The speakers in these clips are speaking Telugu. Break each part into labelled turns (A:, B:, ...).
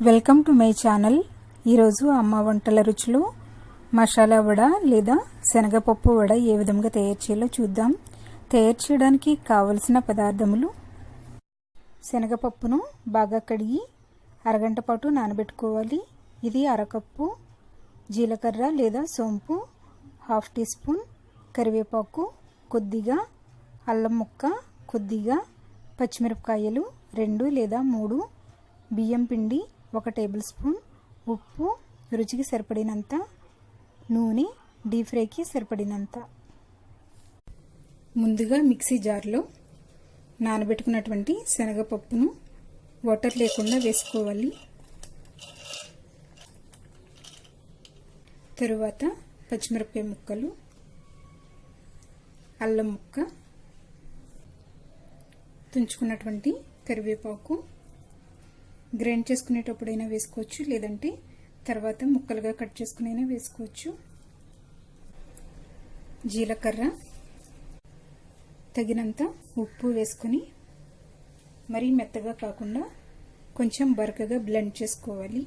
A: Welcome to my channel. ఈరోజు అమ్మ వంటల రుచులు మసాలా వడ లేదా శనగపప్పు వడ ఏ విధంగా తయారు చేయాలో చూద్దాం. తయారు చేయడానికి కావలసిన పదార్థములు: శనగపప్పును బాగా కడిగి అరగంట పాటు నానబెట్టుకోవాలి. ఇది అరకప్పు. జీలకర్ర లేదా సోంపు హాఫ్ టీ స్పూన్, కరివేపాకు కొద్దిగా, అల్లం ముక్క కొద్దిగా, పచ్చిమిరపకాయలు 2 లేదా 3, బియ్యం పిండి 1 టేబుల్ స్పూన్, ఉప్పు రుచికి సరిపడినంత, నూనె డీప్ ఫ్రైకి సరిపడినంత. ముందుగా మిక్సీ జార్లో నానబెట్టుకున్నటువంటి శనగపప్పును వాటర్ లేకుండా వేసుకోవాలి. తరువాత పచ్చిమిరపకాయ ముక్కలు, అల్లం ముక్క, తుంచుకున్నటువంటి కరివేపాకు గ్రైండ్ చేసుకునేటప్పుడైనా వేసుకోవచ్చు, లేదంటే తర్వాత ముక్కలుగా కట్ చేసుకునైనా వేసుకోవచ్చు. జీలకర్ర, తగినంత ఉప్పు వేసుకొని మరీ మెత్తగా కాకుండా కొంచెం బరకగా బ్లెండ్ చేసుకోవాలి.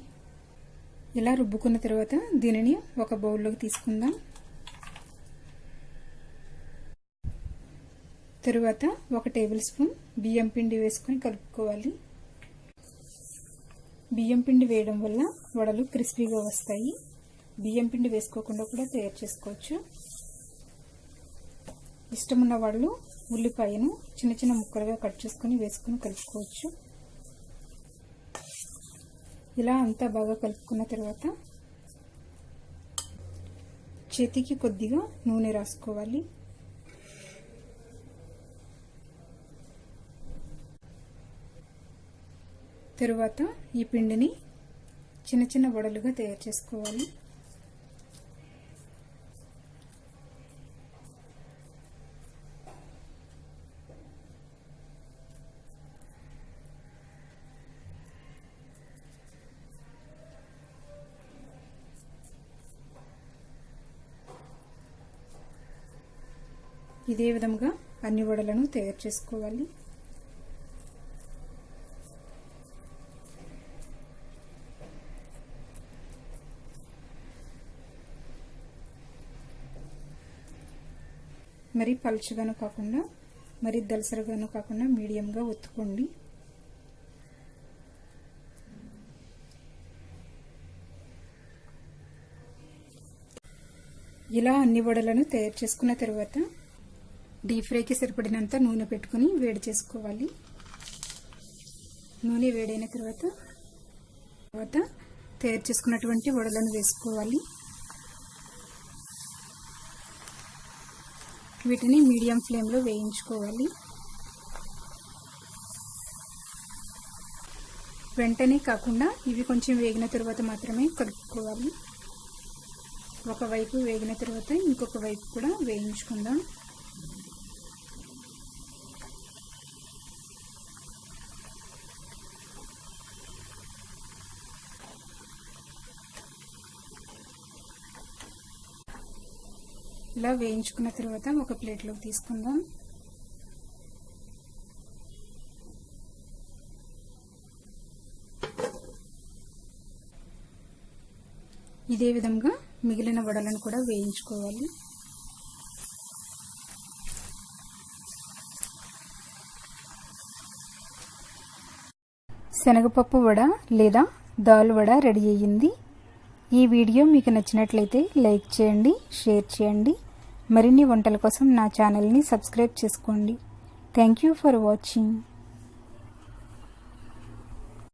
A: ఇలా రుబ్బుకున్న తర్వాత దీనిని ఒక బౌల్లోకి తీసుకుందాం. తరువాత 1 టేబుల్ స్పూన్ బియ్యం పిండి వేసుకొని కలుపుకోవాలి. బియ్యం పిండి వేయడం వల్ల వడలు క్రిస్పీగా వస్తాయి. బియ్యం పిండి వేసుకోకుండా కూడా తయారు చేసుకోవచ్చు. ఇష్టమున్న వాళ్ళు ఉల్లిపాయను చిన్న చిన్న ముక్కలుగా కట్ చేసుకొని వేసుకొని కలుపుకోవచ్చు. ఇలా అంతా బాగా కలుపుకున్న తర్వాత చేతికి కొద్దిగా నూనె రాసుకోవాలి. తరువాత ఈ పిండిని చిన్న చిన్న వడలుగా తయారు చేసుకోవాలి. ఇదే విధంగా అన్ని వడలను తయారు చేసుకోవాలి. మరి పలుచగాను కాకుండా మరి దలసరగాను కాకుండా మీడియంగా ఒత్తుకోండి. ఇలా అన్ని వడలను తయారు చేసుకున్న తర్వాత డీప్ ఫ్రైకి సరిపడినంత నూనె పెట్టుకుని వేడి చేసుకోవాలి. నూనె వేడైన తర్వాత తయారు చేసుకున్నటువంటి వడలను వేసుకోవాలి. వీటిని మీడియం ఫ్లేమ్లో వేయించుకోవాలి. వెంటనే కాకుండా ఇవి కొంచెం వేగిన తర్వాత మాత్రమే కలుపుకోవాలి. ఒకవైపు వేగిన తర్వాత ఇంకొక వైపు కూడా వేయించుకుందాం. ఇలా వేయించుకున్న తర్వాత ఒక ప్లేట్లోకి తీసుకుందాం. ఇదే విధంగా మిగిలిన వడలను కూడా వేయించుకోవాలి. శనగపప్పు వడ లేదా దాల్ వడ రెడీ అయ్యింది. ఈ వీడియో మీకు నచ్చినట్లయితే లైక్ చేయండి, షేర్ చేయండి. మరిన్ని వంటల కోసం నా ఛానల్ని సబ్స్క్రైబ్ చేసుకోండి. Thank you for watching.